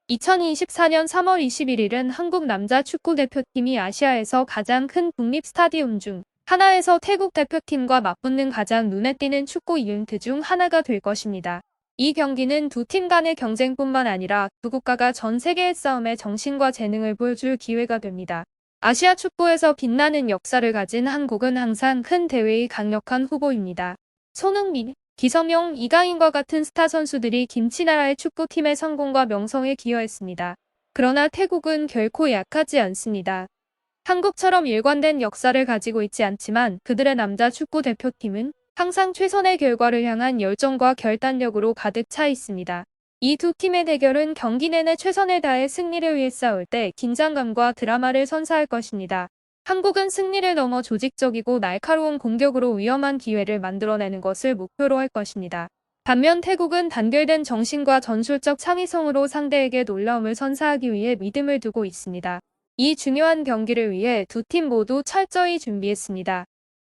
2024년 3월 21일은 한국 남자 축구 대표팀이 아시아에서 가장 큰 국립 스타디움 중 하나에서 태국 대표팀과 맞붙는 가장 눈에 띄는 축구 이벤트 중 하나가 될 것입니다. 이 경기는 두 팀 간의 경쟁뿐만 아니라 두 국가가 전 세계의 싸움의 정신과 재능을 보여줄 기회가 됩니다. 아시아 축구에서 빛나는 역사를 가진 한국은 항상 큰 대회의 강력한 후보입니다. 손흥민, 기성용, 이강인과 같은 스타 선수들이 김치나라의 축구팀의 성공과 명성에 기여했습니다. 그러나 태국은 결코 약하지 않습니다. 한국처럼 일관된 역사를 가지고 있지 않지만 그들의 남자 축구 대표팀은 항상 최선의 결과를 향한 열정과 결단력으로 가득 차 있습니다. 이 두 팀의 대결은 경기 내내 최선을 다해 승리를 위해 싸울 때 긴장감과 드라마를 선사할 것입니다. 한국은 승리를 넘어 조직적이고 날카로운 공격으로 위험한 기회를 만들어내는 것을 목표로 할 것입니다. 반면 태국은 단결된 정신과 전술적 창의성으로 상대에게 놀라움을 선사하기 위해 믿음을 두고 있습니다. 이 중요한 경기를 위해 두 팀 모두 철저히 준비했습니다.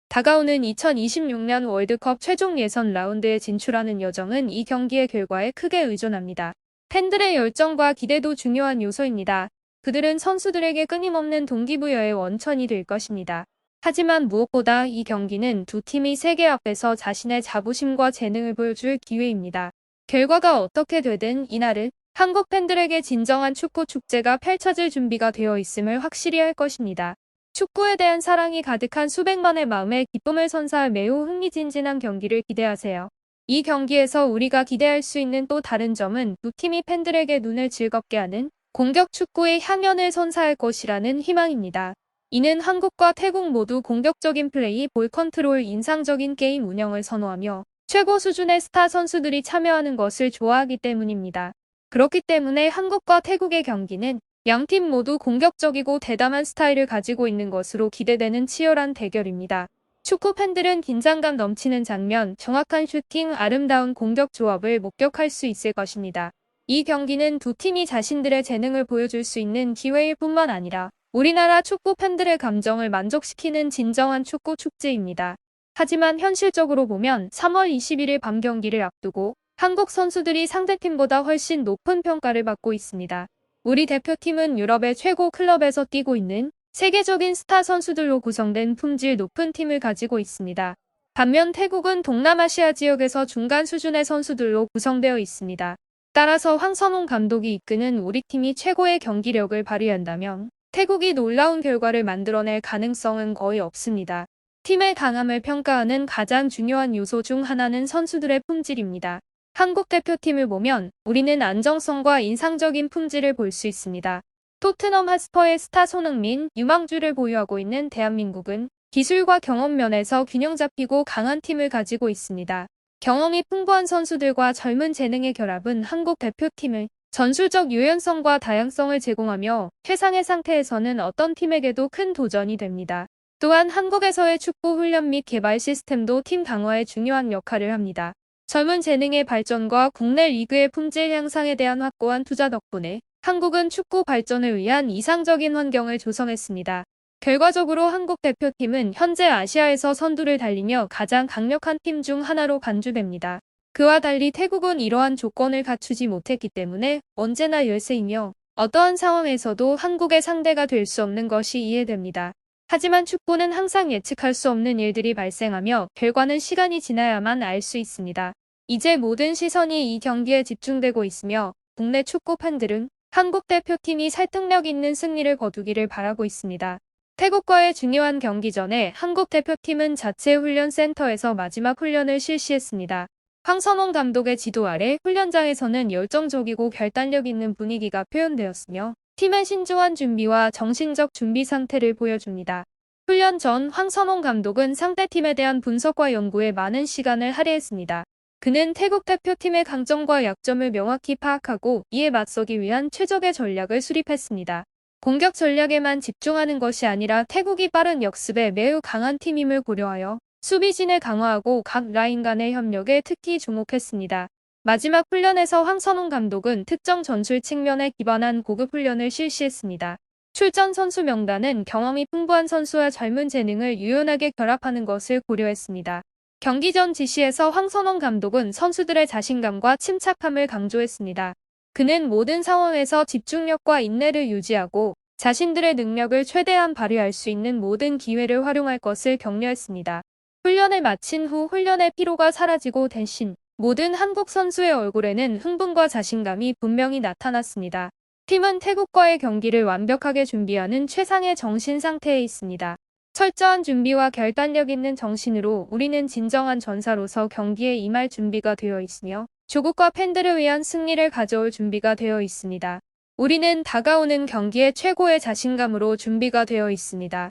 다가오는 2026년 월드컵 최종 예선 라운드에 진출하는 여정은 이 경기의 결과에 크게 의존합니다. 팬들의 열정과 기대도 중요한 요소입니다. 그들은 선수들에게 끊임없는 동기부여의 원천이 될 것입니다. 하지만 무엇보다 이 경기는 두 팀이 세계 앞에서 자신의 자부심과 재능을 보여줄 기회입니다. 결과가 어떻게 되든 이날은 한국 팬들에게 진정한 축구 축제가 펼쳐질 준비가 되어 있음을 확실히 할 것입니다. 축구에 대한 사랑이 가득한 수백만의 마음에 기쁨을 선사할 매우 흥미진진한 경기를 기대하세요. 이 경기에서 우리가 기대할 수 있는 또 다른 점은 두 팀이 팬들에게 눈을 즐겁게 하는 공격 축구의 향연을 선사할 것이라는 희망입니다. 이는 한국과 태국 모두 공격적인 플레이, 볼 컨트롤, 인상적인 게임 운영을 선호하며 최고 수준의 스타 선수들이 참여하는 것을 좋아하기 때문입니다. 그렇기 때문에 한국과 태국의 경기는 양팀 모두 공격적이고 대담한 스타일을 가지고 있는 것으로 기대되는 치열한 대결입니다. 축구 팬들은 긴장감 넘치는 장면, 정확한 슈팅, 아름다운 공격 조합을 목격할 수 있을 것입니다. 이 경기는 두 팀이 자신들의 재능을 보여줄 수 있는 기회일 뿐만 아니라 우리나라 축구 팬들의 감정을 만족시키는 진정한 축구 축제입니다. 하지만 현실적으로 보면 3월 21일 밤 경기를 앞두고 한국 선수들이 상대팀보다 훨씬 높은 평가를 받고 있습니다. 우리 대표팀은 유럽의 최고 클럽에서 뛰고 있는 세계적인 스타 선수들로 구성된 품질 높은 팀을 가지고 있습니다. 반면 태국은 동남아시아 지역에서 중간 수준의 선수들로 구성되어 있습니다. 따라서 황선홍 감독이 이끄는 우리 팀이 최고의 경기력을 발휘한다면 태국이 놀라운 결과를 만들어낼 가능성은 거의 없습니다. 팀의 강함을 평가하는 가장 중요한 요소 중 하나는 선수들의 품질입니다. 한국 대표팀을 보면 우리는 안정성과 인상적인 품질을 볼 수 있습니다. 토트넘 핫스퍼의 스타 손흥민, 유망주를 보유하고 있는 대한민국은 기술과 경험 면에서 균형 잡히고 강한 팀을 가지고 있습니다. 경험이 풍부한 선수들과 젊은 재능의 결합은 한국 대표팀을 전술적 유연성과 다양성을 제공하며 최상의 상태에서는 어떤 팀에게도 큰 도전이 됩니다. 또한 한국에서의 축구 훈련 및 개발 시스템도 팀 강화에 중요한 역할을 합니다. 젊은 재능의 발전과 국내 리그의 품질 향상에 대한 확고한 투자 덕분에 한국은 축구 발전을 위한 이상적인 환경을 조성했습니다. 결과적으로 한국 대표팀은 현재 아시아에서 선두를 달리며 가장 강력한 팀 중 하나로 간주됩니다. 그와 달리 태국은 이러한 조건을 갖추지 못했기 때문에 언제나 열세이며 어떠한 상황에서도 한국의 상대가 될 수 없는 것이 이해됩니다. 하지만 축구는 항상 예측할 수 없는 일들이 발생하며 결과는 시간이 지나야만 알 수 있습니다. 이제 모든 시선이 이 경기에 집중되고 있으며 국내 축구 팬들은 한국 대표팀이 설득력 있는 승리를 거두기를 바라고 있습니다. 태국과의 중요한 경기 전에 한국 대표팀은 자체 훈련 센터에서 마지막 훈련을 실시했습니다. 황선홍 감독의 지도 아래 훈련장에서는 열정적이고 결단력 있는 분위기가 표현되었으며 팀의 신중한 준비와 정신적 준비 상태를 보여줍니다. 훈련 전 황선홍 감독은 상대팀에 대한 분석과 연구에 많은 시간을 할애했습니다. 그는 태국 대표팀의 강점과 약점을 명확히 파악하고 이에 맞서기 위한 최적의 전략을 수립했습니다. 공격 전략에만 집중하는 것이 아니라 태국이 빠른 역습에 매우 강한 팀임을 고려하여 수비진을 강화하고 각 라인 간의 협력에 특히 주목했습니다. 마지막 훈련에서 황선홍 감독은 특정 전술 측면에 기반한 고급 훈련을 실시했습니다. 출전 선수 명단은 경험이 풍부한 선수와 젊은 재능을 유연하게 결합하는 것을 고려했습니다. 경기 전 지시에서 황선홍 감독은 선수들의 자신감과 침착함을 강조했습니다. 그는 모든 상황에서 집중력과 인내를 유지하고 자신들의 능력을 최대한 발휘할 수 있는 모든 기회를 활용할 것을 격려했습니다. 훈련을 마친 후 훈련의 피로가 사라지고 대신 모든 한국 선수의 얼굴에는 흥분과 자신감이 분명히 나타났습니다. 팀은 태국과의 경기를 완벽하게 준비하는 최상의 정신 상태에 있습니다. 철저한 준비와 결단력 있는 정신으로 우리는 진정한 전사로서 경기에 임할 준비가 되어 있으며 조국과 팬들을 위한 승리를 가져올 준비가 되어 있습니다. 우리는 다가오는 경기에 최고의 자신감으로 준비가 되어 있습니다.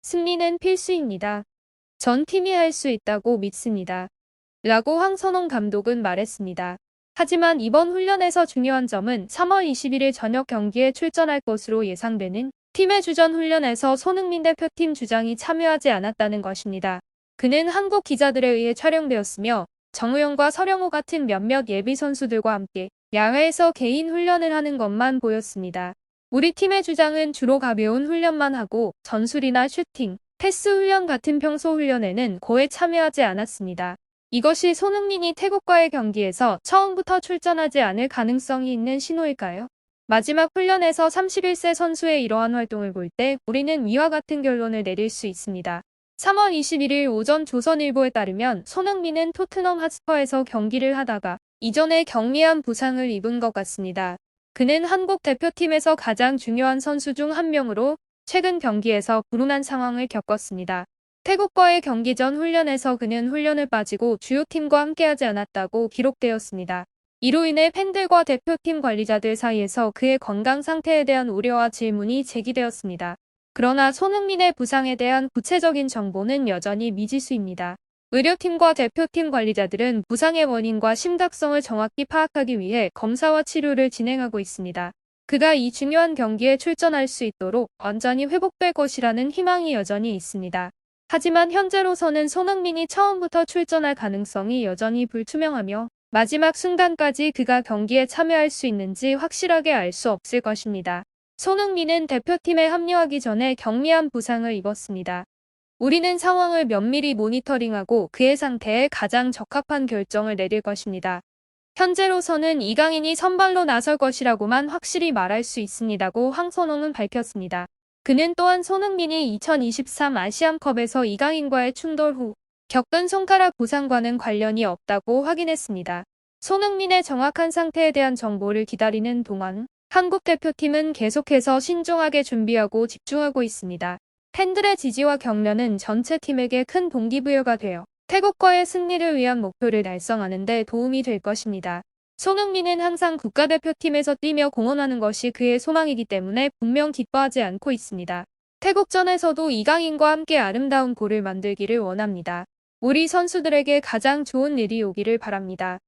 승리는 필수입니다. 전 팀이 할 수 있다고 믿습니다. 라고 황선홍 감독은 말했습니다. 하지만 이번 훈련에서 중요한 점은 3월 21일 저녁 경기에 출전할 것으로 예상되는 팀의 주전 훈련에서 손흥민 대표팀 주장이 참여하지 않았다는 것입니다. 그는 한국 기자들에 의해 촬영되었으며 정우영과 서령우 같은 몇몇 예비 선수들과 함께 야외에서 개인 훈련을 하는 것만 보였습니다. 우리 팀의 주장은 주로 가벼운 훈련만 하고 전술이나 슈팅, 패스 훈련 같은 평소 훈련에는 거의 참여하지 않았습니다. 이것이 손흥민이 태국과의 경기에서 처음부터 출전하지 않을 가능성이 있는 신호일까요? 마지막 훈련에서 31세 선수의 이러한 활동을 볼 때 우리는 위와 같은 결론을 내릴 수 있습니다. 3월 21일 오전 조선일보에 따르면 손흥민은 토트넘 핫스퍼에서 경기를 하다가 이전에 경미한 부상을 입은 것 같습니다. 그는 한국 대표팀에서 가장 중요한 선수 중 한 명으로 최근 경기에서 불운한 상황을 겪었습니다. 태국과의 경기 전 훈련에서 그는 훈련을 빠지고 주요 팀과 함께하지 않았다고 기록되었습니다. 이로 인해 팬들과 대표팀 관리자들 사이에서 그의 건강 상태에 대한 우려와 질문이 제기되었습니다. 그러나 손흥민의 부상에 대한 구체적인 정보는 여전히 미지수입니다. 의료팀과 대표팀 관리자들은 부상의 원인과 심각성을 정확히 파악하기 위해 검사와 치료를 진행하고 있습니다. 그가 이 중요한 경기에 출전할 수 있도록 완전히 회복될 것이라는 희망이 여전히 있습니다. 하지만 현재로서는 손흥민이 처음부터 출전할 가능성이 여전히 불투명하며 마지막 순간까지 그가 경기에 참여할 수 있는지 확실하게 알 수 없을 것입니다. 손흥민은 대표팀에 합류하기 전에 경미한 부상을 입었습니다. 우리는 상황을 면밀히 모니터링하고 그의 상태에 가장 적합한 결정을 내릴 것입니다. 현재로서는 이강인이 선발로 나설 것이라고만 확실히 말할 수 있습니다고 황선홍은 밝혔습니다. 그는 또한 손흥민이 2023 아시안컵에서 이강인과의 충돌 후 겪은 손가락 부상과는 관련이 없다고 확인했습니다. 손흥민의 정확한 상태에 대한 정보를 기다리는 동안 한국 대표팀은 계속해서 신중하게 준비하고 집중하고 있습니다. 팬들의 지지와 격려는 전체 팀에게 큰 동기부여가 되어 태국과의 승리를 위한 목표를 달성하는 데 도움이 될 것입니다. 손흥민은 항상 국가대표팀에서 뛰며 공헌하는 것이 그의 소망이기 때문에 분명 기뻐하지 않고 있습니다. 태국전에서도 이강인과 함께 아름다운 골을 만들기를 원합니다. 우리 선수들에게 가장 좋은 일이 오기를 바랍니다.